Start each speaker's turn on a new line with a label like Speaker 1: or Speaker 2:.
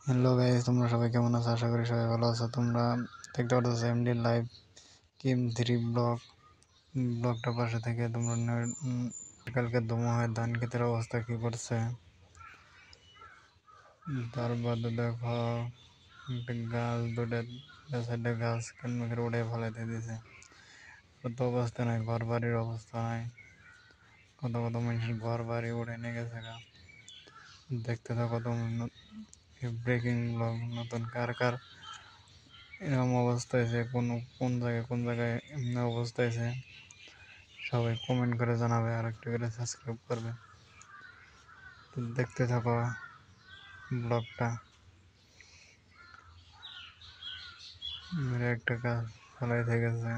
Speaker 1: Hello guys, তোমরা সবাই কেমন আছো? আশা করি সবাই ভালো আছো। তোমরা দেখতে পাচ্ছ এমডি লাইভ কিম 3 ব্লগটা পাশে থেকে তোমরা কালকে দমু হয় ধান ক্ষেতের অবস্থা কি করছে। তার বাদে দেখো একটা গাছ দুটা সাইডে গাছ কেন উড়ে ফেলাইতে দিছে। তো অবস্থা নাই, ঘর বাড়ির অবস্থা নাই। কত কত মানুষের ঘর বাড়ি উড়ে নিয়ে গেছে গা। দেখতে থাকো তোমরা ব্রেকিং ব্লগ। নতুন কার কার এরকম অবস্থা হয়েছে, কোন জায়গায় এমনি অবস্থা হয়েছে সবাই কমেন্ট করে জানাবে, আর একটু করে সাবস্ক্রাইব করবে। তো দেখতে থাকো ব্লগটা। মেরে একটা কাজ ফলাই থেকে গেছে।